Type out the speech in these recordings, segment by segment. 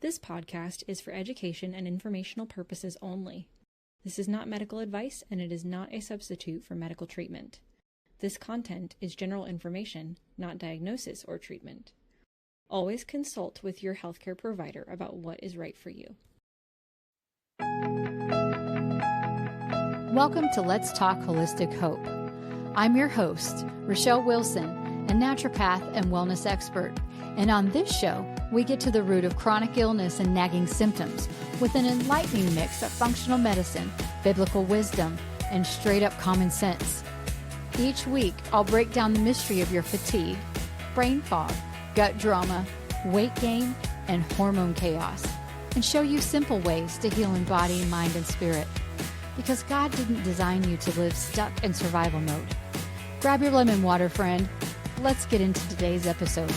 This podcast is for education and informational purposes only. This is not medical advice, and it is not a substitute for medical treatment. This content is general information, not diagnosis or treatment. Always consult with your healthcare provider about what is right for you. Welcome to Let's Talk Holistic Hope. I'm your host, Rachelle Wilson, a naturopath and wellness expert. And on this show, we get to the root of chronic illness and nagging symptoms with an enlightening mix of functional medicine, biblical wisdom, and straight-up common sense. Each week, I'll break down the mystery of your fatigue, brain fog, gut drama, weight gain, and hormone chaos, and show you simple ways to heal in body, mind, and spirit. Because God didn't design you to live stuck in survival mode. Grab your lemon water, friend. Let's get into today's episode.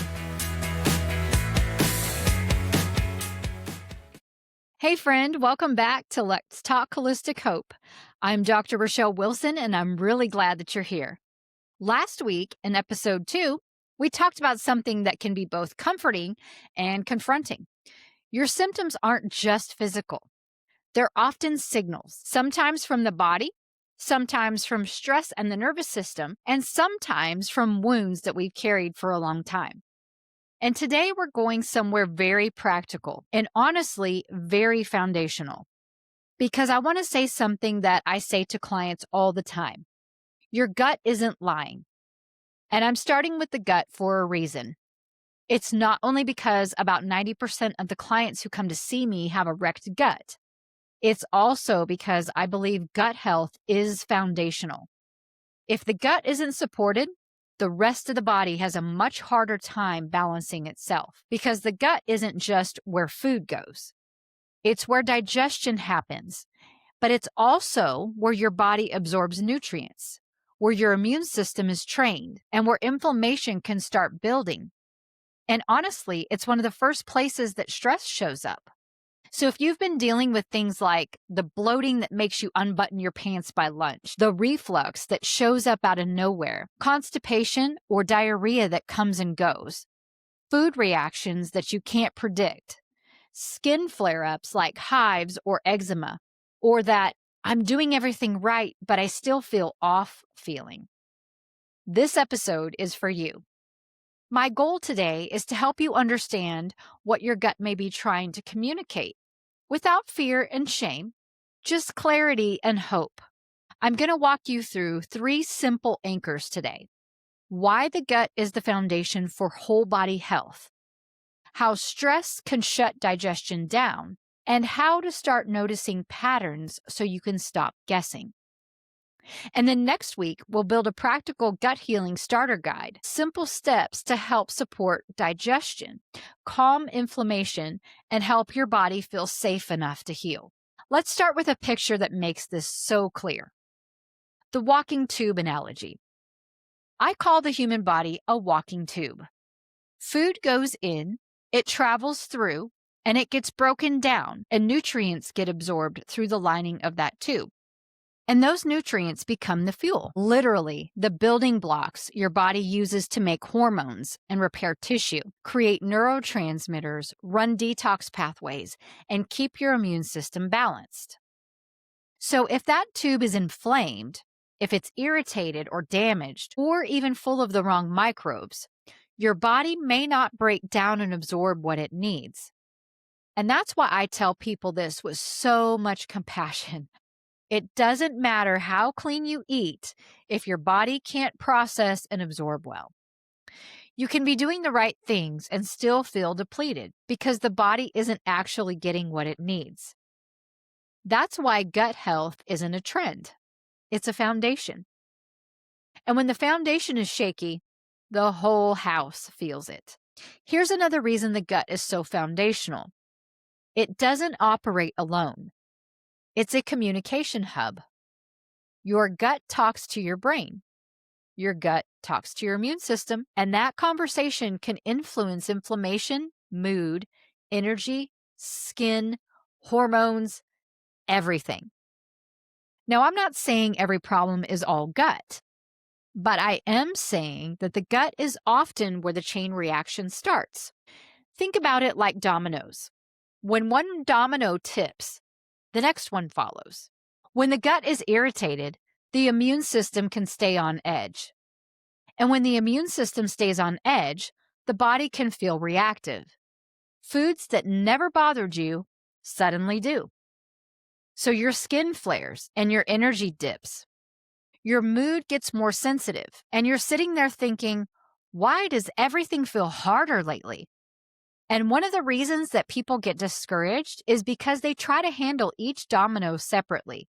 Hey friend, welcome back to Let's Talk Holistic Hope. I'm Dr. Rachelle Wilson, and I'm really glad that you're here. Last week, in episode 2, we talked about something that can be both comforting and confronting. Your symptoms aren't just physical. They're often signals, sometimes from the body, sometimes from stress and the nervous system, and sometimes from wounds that we've carried for a long time. And today we're going somewhere very practical and honestly very foundational, because I want to say something that I say to clients all the time. Your gut isn't lying. And I'm starting with the gut for a reason. It's not only because about 90% of the clients who come to see me have a wrecked gut. It's also because I believe gut health is foundational. If the gut isn't supported, the rest of the body has a much harder time balancing itself, because the gut isn't just where food goes. It's where digestion happens, but it's also where your body absorbs nutrients, where your immune system is trained, and where inflammation can start building. And honestly, it's one of the first places that stress shows up. So if you've been dealing with things like the bloating that makes you unbutton your pants by lunch, the reflux that shows up out of nowhere, constipation or diarrhea that comes and goes, food reactions that you can't predict, skin flare-ups like hives or eczema, or that I'm doing everything right, but I still feel off feeling. This episode is for you. My goal today is to help you understand what your gut may be trying to communicate without fear and shame, just clarity and hope. I'm going to walk you through 3 simple anchors today. Why the gut is the foundation for whole body health, how stress can shut digestion down, and how to start noticing patterns so you can stop guessing. And then next week, we'll build a practical gut healing starter guide, simple steps to help support digestion, calm inflammation, and help your body feel safe enough to heal. Let's start with a picture that makes this so clear. The walking tube analogy. I call the human body a walking tube. Food goes in, it travels through, and it gets broken down, and nutrients get absorbed through the lining of that tube. And those nutrients become the fuel, literally the building blocks your body uses to make hormones and repair tissue, create neurotransmitters, run detox pathways, and keep your immune system balanced. So if that tube is inflamed, if it's irritated or damaged, or even full of the wrong microbes, your body may not break down and absorb what it needs. And that's why I tell people this with so much compassion. It doesn't matter how clean you eat if your body can't process and absorb well. You can be doing the right things and still feel depleted because the body isn't actually getting what it needs. That's why gut health isn't a trend. It's a foundation. And when the foundation is shaky, the whole house feels it. Here's another reason the gut is so foundational. It doesn't operate alone. It's a communication hub. Your gut talks to your brain. Your gut talks to your immune system, and that conversation can influence inflammation, mood, energy, skin, hormones, everything. Now, I'm not saying every problem is all gut, but I am saying that the gut is often where the chain reaction starts. Think about it like dominoes. When one domino tips, the next one follows. When the gut is irritated, the immune system can stay on edge. And when the immune system stays on edge, the body can feel reactive. Foods that never bothered you suddenly do. So your skin flares and your energy dips. Your mood gets more sensitive, and you're sitting there thinking, why does everything feel harder lately? And one of the reasons that people get discouraged is because they try to handle each domino separately.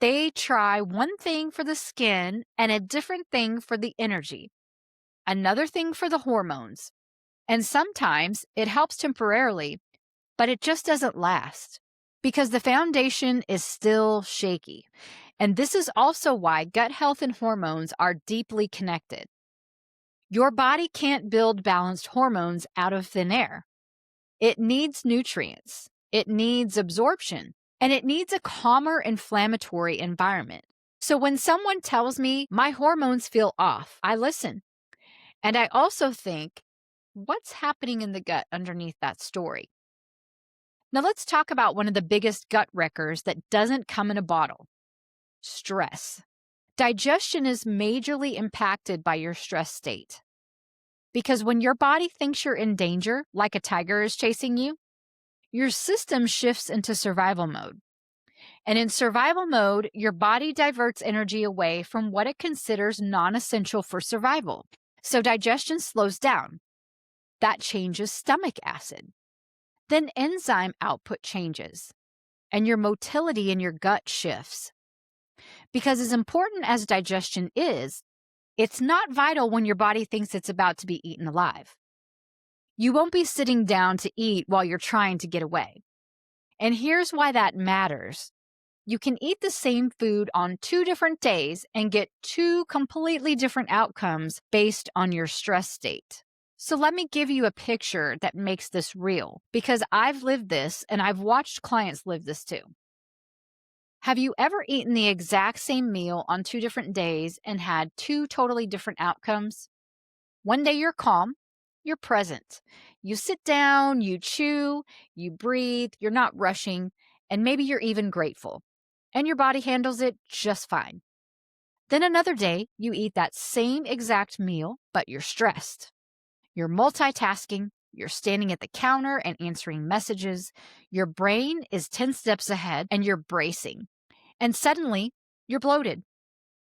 They try one thing for the skin and a different thing for the energy, another thing for the hormones. And sometimes it helps temporarily, but it just doesn't last because the foundation is still shaky. And this is also why gut health and hormones are deeply connected. Your body can't build balanced hormones out of thin air. It needs nutrients, it needs absorption, and it needs a calmer inflammatory environment. So when someone tells me my hormones feel off, I listen. And I also think, what's happening in the gut underneath that story? Now let's talk about one of the biggest gut wreckers that doesn't come in a bottle: stress. Digestion is majorly impacted by your stress state. Because when your body thinks you're in danger, like a tiger is chasing you, your system shifts into survival mode. And in survival mode, your body diverts energy away from what it considers non-essential for survival. So digestion slows down. That changes stomach acid. Then enzyme output changes, and your motility in your gut shifts. Because as important as digestion is, it's not vital when your body thinks it's about to be eaten alive. You won't be sitting down to eat while you're trying to get away. And here's why that matters. You can eat the same food on 2 different days and get 2 completely different outcomes based on your stress state. So let me give you a picture that makes this real, because I've lived this and I've watched clients live this too. Have you ever eaten the exact same meal on 2 different days and had 2 totally different outcomes? One day you're calm, you're present. You sit down, you chew, you breathe, you're not rushing, and maybe you're even grateful. And your body handles it just fine. Then another day, you eat that same exact meal, but you're stressed. You're multitasking, you're standing at the counter and answering messages, your brain is 10 steps ahead, and you're bracing. And suddenly, you're bloated,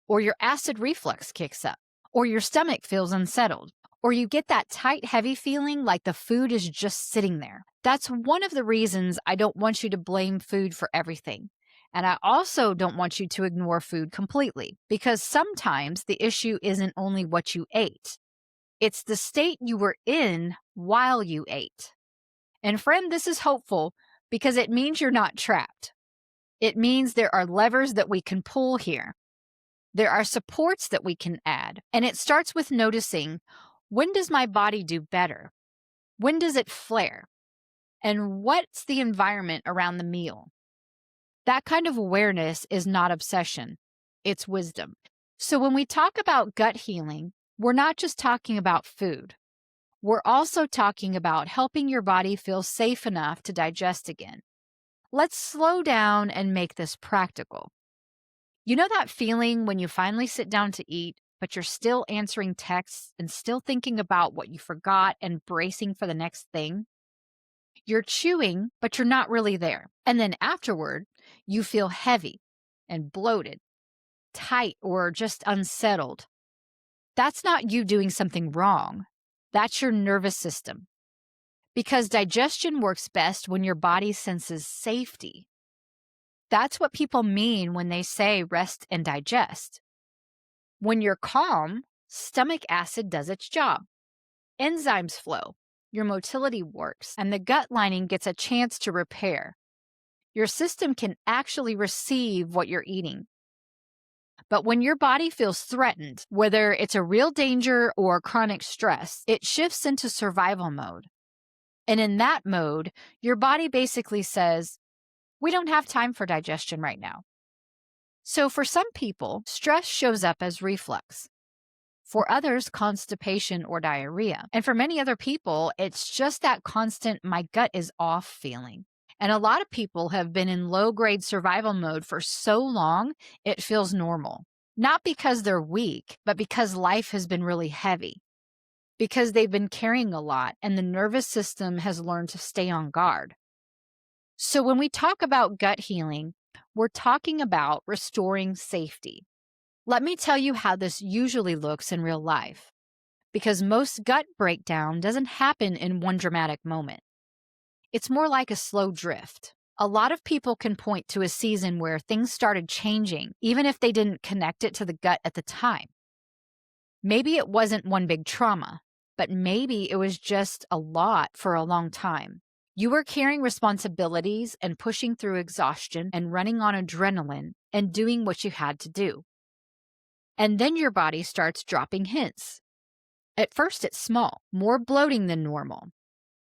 or your acid reflux kicks up, or your stomach feels unsettled, or you get that tight, heavy feeling like the food is just sitting there. That's one of the reasons I don't want you to blame food for everything. And I also don't want you to ignore food completely, because sometimes the issue isn't only what you ate. It's the state you were in while you ate. And friend, this is hopeful because it means you're not trapped. It means there are levers that we can pull here. There are supports that we can add. And it starts with noticing, when does my body do better? When does it flare? And what's the environment around the meal? That kind of awareness is not obsession. It's wisdom. So when we talk about gut healing, we're not just talking about food. We're also talking about helping your body feel safe enough to digest again. Let's slow down and make this practical. You know that feeling when you finally sit down to eat, but you're still answering texts and still thinking about what you forgot and bracing for the next thing? You're chewing, but you're not really there. And then afterward, you feel heavy and bloated, tight, or just unsettled. That's not you doing something wrong. That's your nervous system. Because digestion works best when your body senses safety. That's what people mean when they say rest and digest. When you're calm, stomach acid does its job. Enzymes flow, your motility works, and the gut lining gets a chance to repair. Your system can actually receive what you're eating. But when your body feels threatened, whether it's a real danger or chronic stress, it shifts into survival mode. And in that mode, your body basically says, we don't have time for digestion right now. So for some people, stress shows up as reflux. For others, constipation or diarrhea. And for many other people, it's just that constant, my gut is off feeling. And a lot of people have been in low-grade survival mode for so long, it feels normal. Not because they're weak, but because life has been really heavy. Because they've been carrying a lot and the nervous system has learned to stay on guard. So when we talk about gut healing, we're talking about restoring safety. Let me tell you how this usually looks in real life, because most gut breakdown doesn't happen in one dramatic moment. It's more like a slow drift. A lot of people can point to a season where things started changing, even if they didn't connect it to the gut at the time. Maybe it wasn't one big trauma, but maybe it was just a lot for a long time. You were carrying responsibilities and pushing through exhaustion and running on adrenaline and doing what you had to do. And then your body starts dropping hints. At first, it's small, more bloating than normal.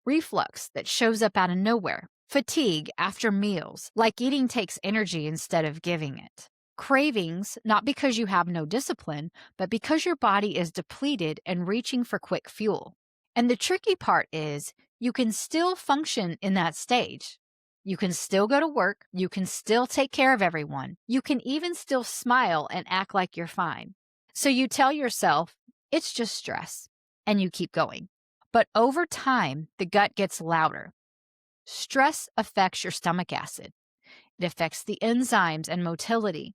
Reflux that shows up out of nowhere. Fatigue after meals, like eating takes energy instead of giving it. Cravings, not because you have no discipline, but because your body is depleted and reaching for quick fuel. And the tricky part is, you can still function in that stage. You can still go to work, you can still take care of everyone, you can even still smile and act like you're fine. So you tell yourself, it's just stress, and you keep going. But over time, the gut gets louder. Stress affects your stomach acid. It affects the enzymes and motility.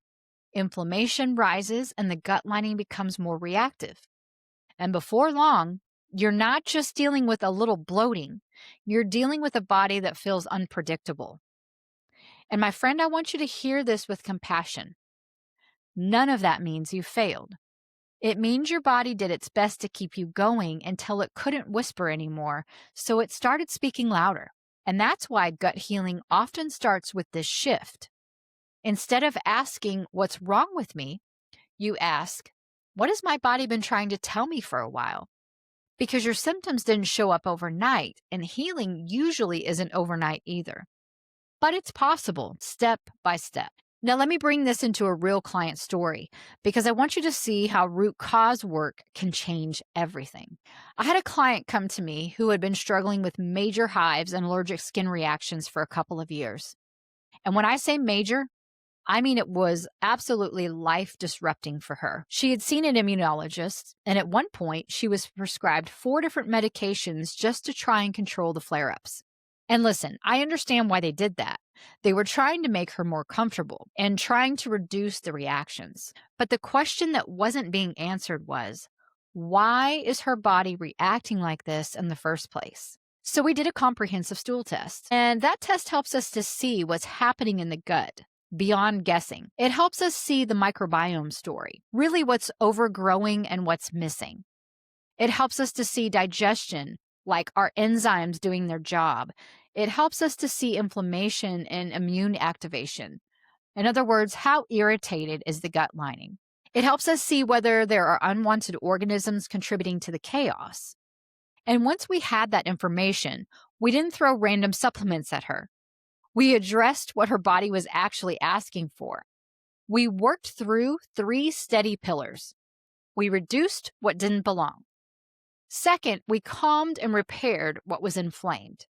Inflammation rises and the gut lining becomes more reactive. And before long, you're not just dealing with a little bloating, you're dealing with a body that feels unpredictable. And my friend, I want you to hear this with compassion. None of that means you failed. It means your body did its best to keep you going until it couldn't whisper anymore, so it started speaking louder. And that's why gut healing often starts with this shift. Instead of asking, what's wrong with me? You ask, what has my body been trying to tell me for a while? Because your symptoms didn't show up overnight, and healing usually isn't overnight either. But it's possible, step by step. Now, let me bring this into a real client story, because I want you to see how root cause work can change everything. I had a client come to me who had been struggling with major hives and allergic skin reactions for a couple of years. And when I say major, I mean it was absolutely life-disrupting for her. She had seen an immunologist, and at one point, she was prescribed 4 different medications just to try and control the flare-ups. And listen, I understand why they did that. They were trying to make her more comfortable and trying to reduce the reactions. But the question that wasn't being answered was, why is her body reacting like this in the first place? So we did a comprehensive stool test, and that test helps us to see what's happening in the gut beyond guessing. It helps us see the microbiome story, really what's overgrowing and what's missing. It helps us to see digestion, like our enzymes doing their job. It helps us to see inflammation and immune activation. In other words, how irritated is the gut lining? It helps us see whether there are unwanted organisms contributing to the chaos. And once we had that information, we didn't throw random supplements at her. We addressed what her body was actually asking for. We worked through 3 steady pillars. We reduced what didn't belong. Second, we calmed and repaired what was inflamed.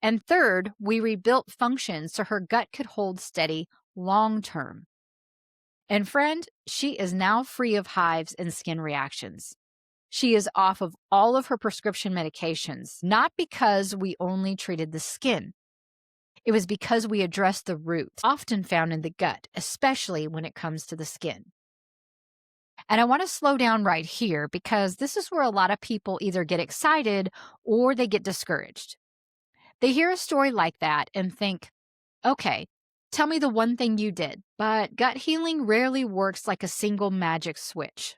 And third, we rebuilt functions so her gut could hold steady long term. And friend, she is now free of hives and skin reactions. She is off of all of her prescription medications, not because we only treated the skin. It was because we addressed the root, often found in the gut, especially when it comes to the skin. And I want to slow down right here because this is where a lot of people either get excited or they get discouraged. They hear a story like that and think, okay, tell me the one thing you did. But gut healing rarely works like a single magic switch.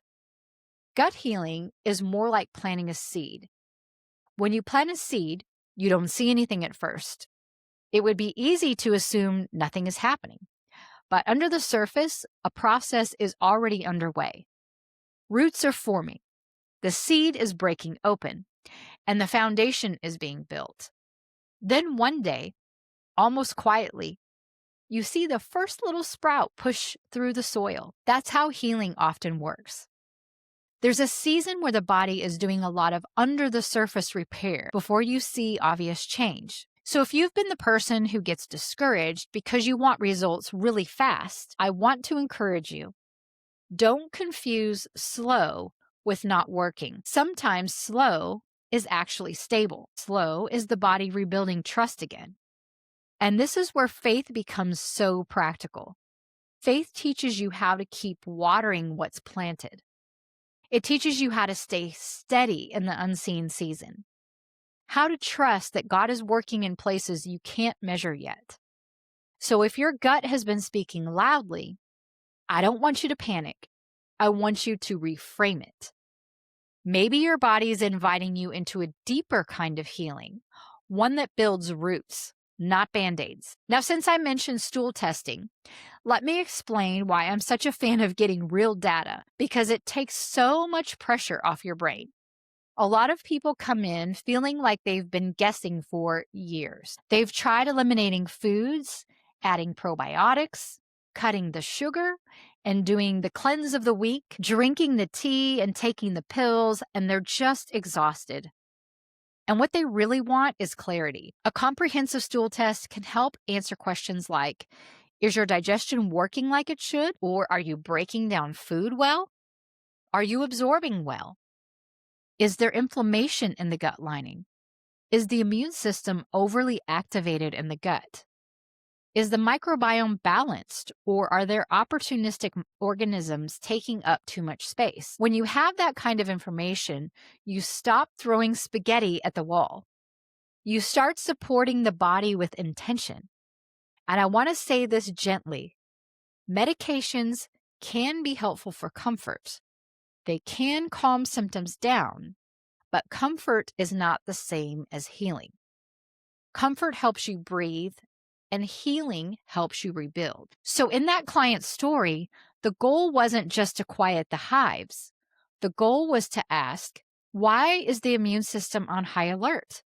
Gut healing is more like planting a seed. When you plant a seed, you don't see anything at first. It would be easy to assume nothing is happening. But under the surface, a process is already underway. Roots are forming. The seed is breaking open, and the foundation is being built. Then one day, almost quietly, you see the first little sprout push through the soil. That's how healing often works. There's a season where the body is doing a lot of under-the-surface repair before you see obvious change. So if you've been the person who gets discouraged because you want results really fast, I want to encourage you. Don't confuse slow with not working. Sometimes slow is actually stable. Slow is the body rebuilding trust again. And this is where faith becomes so practical. Faith teaches you how to keep watering what's planted. It teaches you how to stay steady in the unseen season, how to trust that God is working in places you can't measure yet. So if your gut has been speaking loudly, I don't want you to panic. I want you to reframe it. Maybe your body is inviting you into a deeper kind of healing, one that builds roots, not Band-Aids. Now, since I mentioned stool testing, let me explain why I'm such a fan of getting real data, because it takes so much pressure off your brain. A lot of people come in feeling like they've been guessing for years. They've tried eliminating foods, adding probiotics, cutting the sugar, and doing the cleanse of the week, drinking the tea and taking the pills, and they're just exhausted. And what they really want is clarity. A comprehensive stool test can help answer questions like, is your digestion working like it should? Or are you breaking down food well? Are you absorbing well? Is there inflammation in the gut lining? Is the immune system overly activated in the gut? Is the microbiome balanced, or are there opportunistic organisms taking up too much space? When you have that kind of information, you stop throwing spaghetti at the wall. You start supporting the body with intention. And I want to say this gently. Medications can be helpful for comfort. They can calm symptoms down, but comfort is not the same as healing. Comfort helps you breathe, and healing helps you rebuild. So in that client's story, the goal wasn't just to quiet the hives. The goal was to ask, why is the immune system on high alert?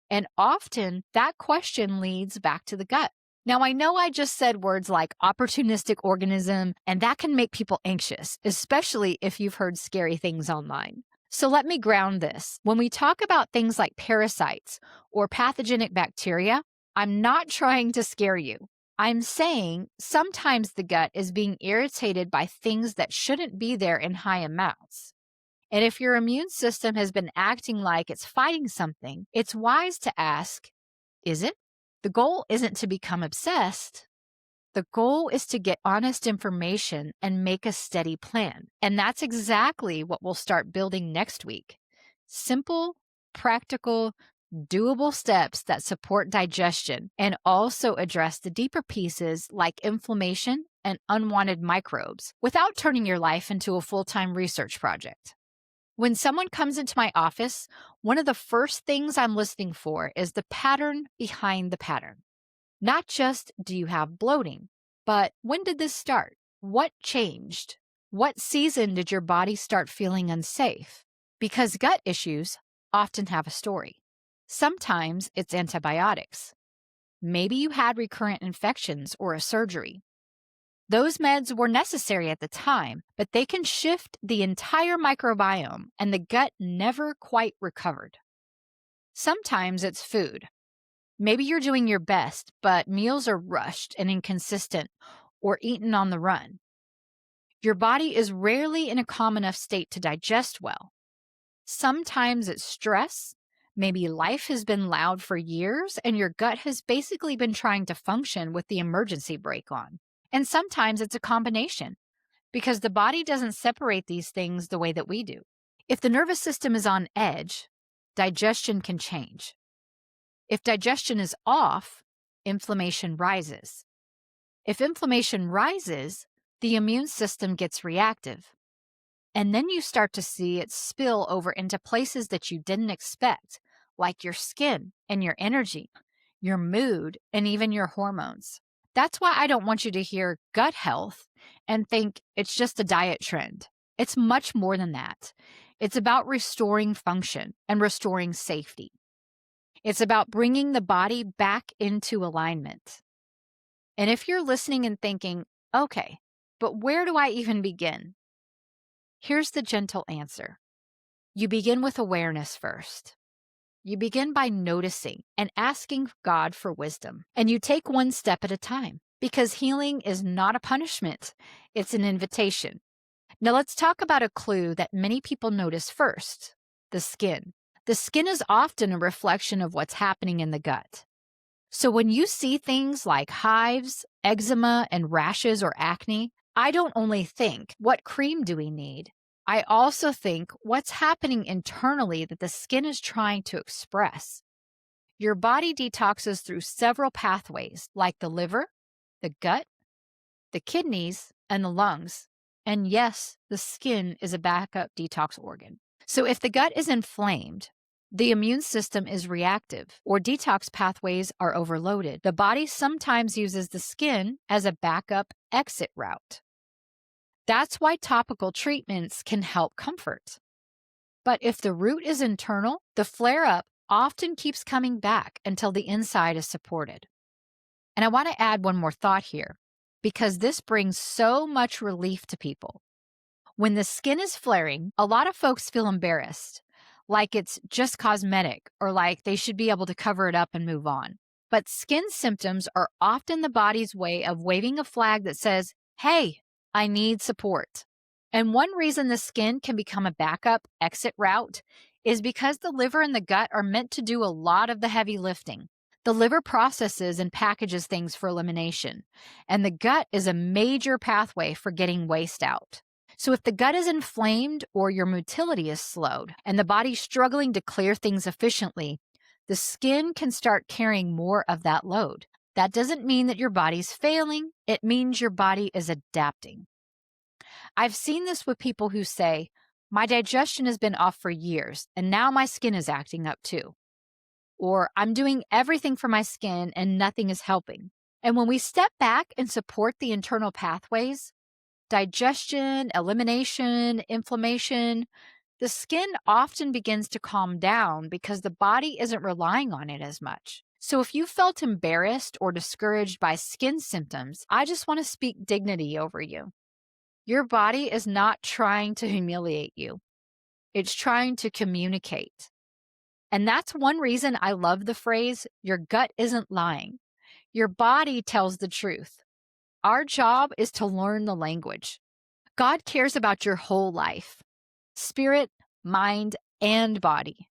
And often that question leads back to the gut. Now, I know I just said words like opportunistic organism, and that can make people anxious, especially if you've heard scary things online. So let me ground this. When we talk about things like parasites or pathogenic bacteria, I'm not trying to scare you. I'm saying sometimes the gut is being irritated by things that shouldn't be there in high amounts. And if your immune system has been acting like it's fighting something, it's wise to ask, is it? The goal isn't to become obsessed. The goal is to get honest information and make a steady plan. And that's exactly what we'll start building next week. Simple, practical, doable steps that support digestion and also address the deeper pieces like inflammation and unwanted microbes without turning your life into a full-time research project. When someone comes into my office, one of the first things I'm listening for is the pattern behind the pattern. Not just, do you have bloating, but when did this start? What changed? What season did your body start feeling unsafe? Because gut issues often have a story. Sometimes it's antibiotics. Maybe you had recurrent infections or a surgery. Those meds were necessary at the time, but they can shift the entire microbiome, and the gut never quite recovered. Sometimes it's food. Maybe you're doing your best, but meals are rushed and inconsistent or eaten on the run. Your body is rarely in a calm enough state to digest well. Sometimes it's stress. Maybe life has been loud for years and your gut has basically been trying to function with the emergency brake on. And sometimes it's a combination because the body doesn't separate these things the way that we do. If the nervous system is on edge, digestion can change. If digestion is off, inflammation rises. If inflammation rises, the immune system gets reactive. And then you start to see it spill over into places that you didn't expect, like your skin and your energy, your mood, and even your hormones. That's why I don't want you to hear gut health and think it's just a diet trend. It's much more than that. It's about restoring function and restoring safety. It's about bringing the body back into alignment. And if you're listening and thinking, okay, but where do I even begin? Here's the gentle answer. You begin with awareness first. You begin by noticing and asking God for wisdom. And you take one step at a time because healing is not a punishment, it's an invitation. Now let's talk about a clue that many people notice first, the skin. The skin is often a reflection of what's happening in the gut. So when you see things like hives, eczema, and rashes or acne, I don't only think, what cream do we need? I also think, what's happening internally that the skin is trying to express? Your body detoxes through several pathways, like the liver, the gut, the kidneys, and the lungs. And yes, the skin is a backup detox organ. So if the gut is inflamed, the immune system is reactive, or detox pathways are overloaded, the body sometimes uses the skin as a backup exit route. That's why topical treatments can help comfort. But if the root is internal, the flare-up often keeps coming back until the inside is supported. And I want to add one more thought here, because this brings so much relief to people. When the skin is flaring, a lot of folks feel embarrassed, like it's just cosmetic or like they should be able to cover it up and move on. But skin symptoms are often the body's way of waving a flag that says, hey, I need support. And one reason the skin can become a backup exit route is because the liver and the gut are meant to do a lot of the heavy lifting. The liver processes and packages things for elimination, and the gut is a major pathway for getting waste out. So if the gut is inflamed or your motility is slowed and the body's struggling to clear things efficiently, the skin can start carrying more of that load. That doesn't mean that your body's failing. It means your body is adapting. I've seen this with people who say, my digestion has been off for years and now my skin is acting up too. Or I'm doing everything for my skin and nothing is helping. And when we step back and support the internal pathways, digestion, elimination, inflammation, the skin often begins to calm down because the body isn't relying on it as much. So if you felt embarrassed or discouraged by skin symptoms, I just want to speak dignity over you. Your body is not trying to humiliate you. It's trying to communicate. And that's one reason I love the phrase, your gut isn't lying. Your body tells the truth. Our job is to learn the language. God cares about your whole life, spirit, mind, and body.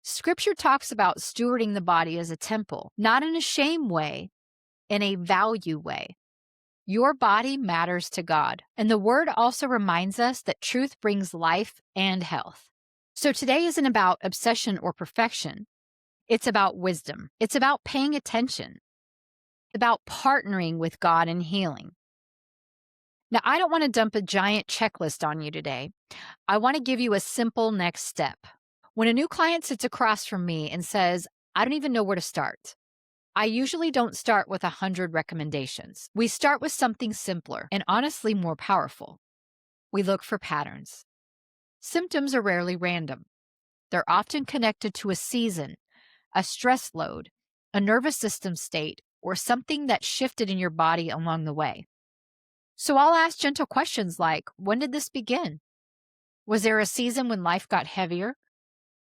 Scripture talks about stewarding the body as a temple, not in a shame way, in a value way. Your body matters to God. And the word also reminds us that truth brings life and health. So today isn't about obsession or perfection. It's about wisdom. It's about paying attention. It's about partnering with God in healing. Now, I don't want to dump a giant checklist on you today. I want to give you a simple next step. When a new client sits across from me and says, I don't even know where to start, I usually don't start with 100 recommendations. We start with something simpler and honestly more powerful. We look for patterns. Symptoms are rarely random. They're often connected to a season, a stress load, a nervous system state, or something that shifted in your body along the way. So I'll ask gentle questions like, when did this begin? Was there a season when life got heavier?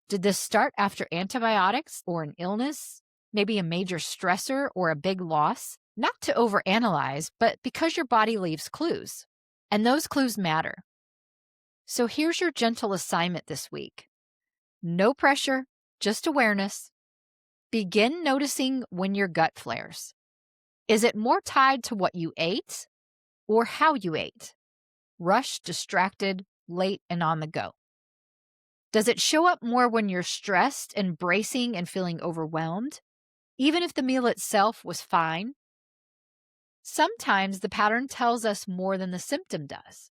Did this start after antibiotics or an illness? Maybe a major stressor or a big loss? Not to overanalyze, but because your body leaves clues. And those clues matter. So here's your gentle assignment this week. No pressure, just awareness. Begin noticing when your gut flares. Is it more tied to what you ate or how you ate? Rushed, distracted, late, and on the go. Does it show up more when you're stressed and bracing and feeling overwhelmed, even if the meal itself was fine? Sometimes the pattern tells us more than the symptom does.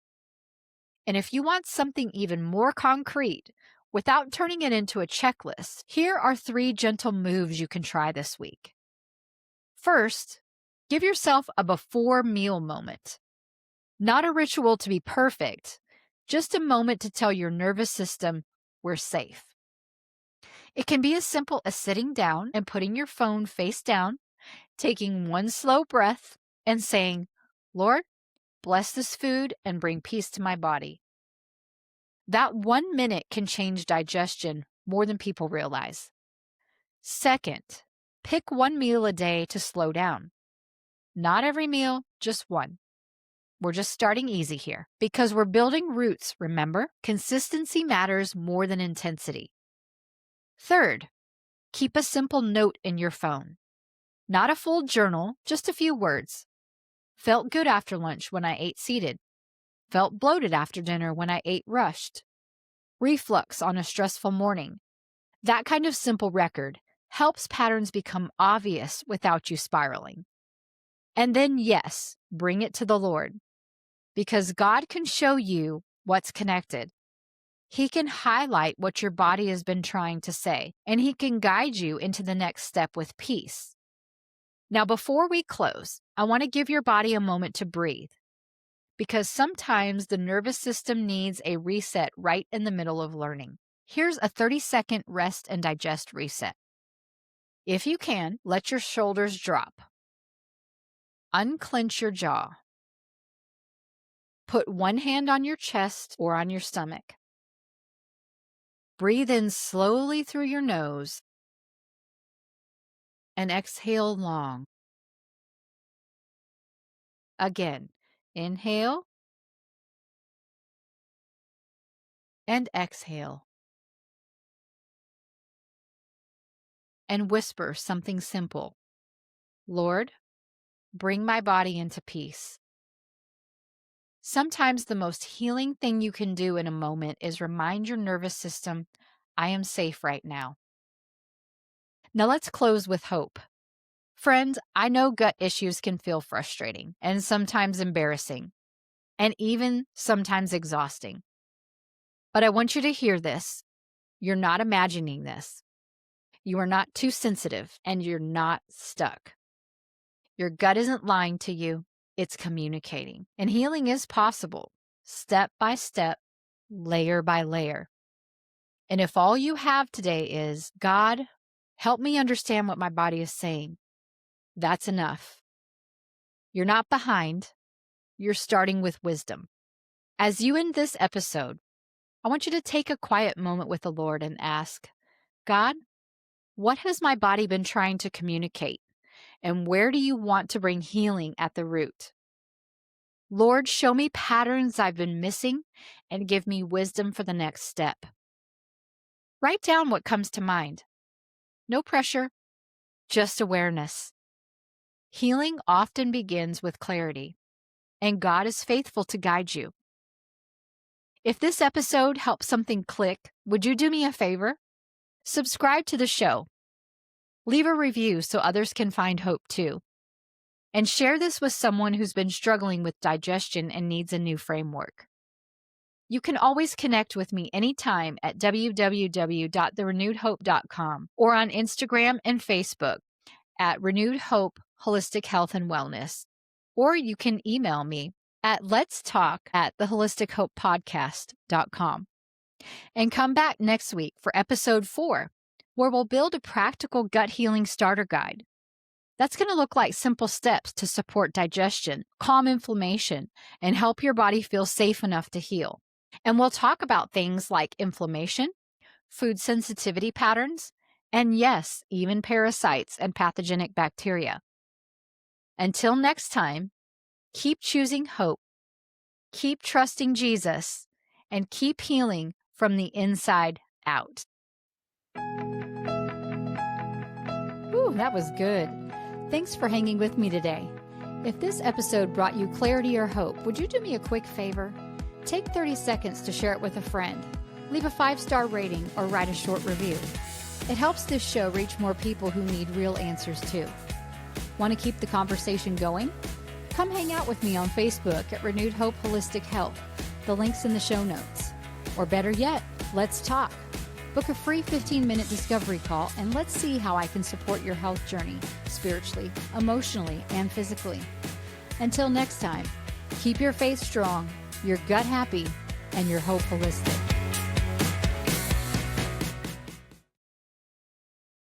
And if you want something even more concrete, without turning it into a checklist, here are 3 gentle moves you can try this week. First, give yourself a before meal moment. Not a ritual to be perfect, just a moment to tell your nervous system we're safe. It can be as simple as sitting down and putting your phone face down, taking one slow breath, and saying, Lord, bless this food and bring peace to my body. That 1 minute can change digestion more than people realize. Second, pick one meal a day to slow down. Not every meal, just one. We're just starting easy here because we're building roots, remember? Consistency matters more than intensity. Third, keep a simple note in your phone. Not a full journal, just a few words. Felt good after lunch when I ate seated. Felt bloated after dinner when I ate rushed. Reflux on a stressful morning. That kind of simple record helps patterns become obvious without you spiraling. And then, yes, bring it to the Lord, because God can show you what's connected. He can highlight what your body has been trying to say, and He can guide you into the next step with peace. Now, before we close, I want to give your body a moment to breathe, because sometimes the nervous system needs a reset right in the middle of learning. Here's a 30-second rest and digest reset. If you can, let your shoulders drop. Unclench your jaw. Put one hand on your chest or on your stomach. Breathe in slowly through your nose and exhale long. Again, inhale and exhale. And whisper something simple. Lord, bring my body into peace. Sometimes the most healing thing you can do in a moment is remind your nervous system, I am safe right now. Now let's close with hope. Friends, I know gut issues can feel frustrating and sometimes embarrassing, and even sometimes exhausting. But I want you to hear this. You're not imagining this. You are not too sensitive, and you're not stuck. Your gut isn't lying to you. It's communicating. And healing is possible, step by step, layer by layer. And if all you have today is, God, help me understand what my body is saying, that's enough. You're not behind. You're starting with wisdom. As you end this episode, I want you to take a quiet moment with the Lord and ask, God, what has my body been trying to communicate? And where do you want to bring healing at the root? Lord, show me patterns I've been missing and give me wisdom for the next step. Write down what comes to mind. No pressure, just awareness. Healing often begins with clarity, and God is faithful to guide you. If this episode helped something click, would you do me a favor? Subscribe to the show. Leave a review so others can find hope too. And share this with someone who's been struggling with digestion and needs a new framework. You can always connect with me anytime at www.therenewedhope.com or on Instagram and Facebook at Renewed Hope Holistic Health and Wellness. Or you can email me at letstalk@theholistichopepodcast.com. And come back next week for episode 4, where we'll build a practical gut healing starter guide. That's going to look like simple steps to support digestion, calm inflammation, and help your body feel safe enough to heal. And we'll talk about things like inflammation, food sensitivity patterns, and yes, even parasites and pathogenic bacteria. Until next time, keep choosing hope, keep trusting Jesus, and keep healing from the inside out. Ooh, that was good. Thanks for hanging with me today. If this episode brought you clarity or hope, would you do me a quick favor? Take 30 seconds to share it with a friend. Leave a 5-star rating or write a short review. It helps this show reach more people who need real answers too. Want to keep the conversation going? Come hang out with me on Facebook at Renewed Hope Holistic Health. The link's in the show notes. Or better yet, let's talk. Book a free 15-minute discovery call and let's see how I can support your health journey, spiritually, emotionally, and physically. Until next time, keep your faith strong, your gut happy, and your hope holistic.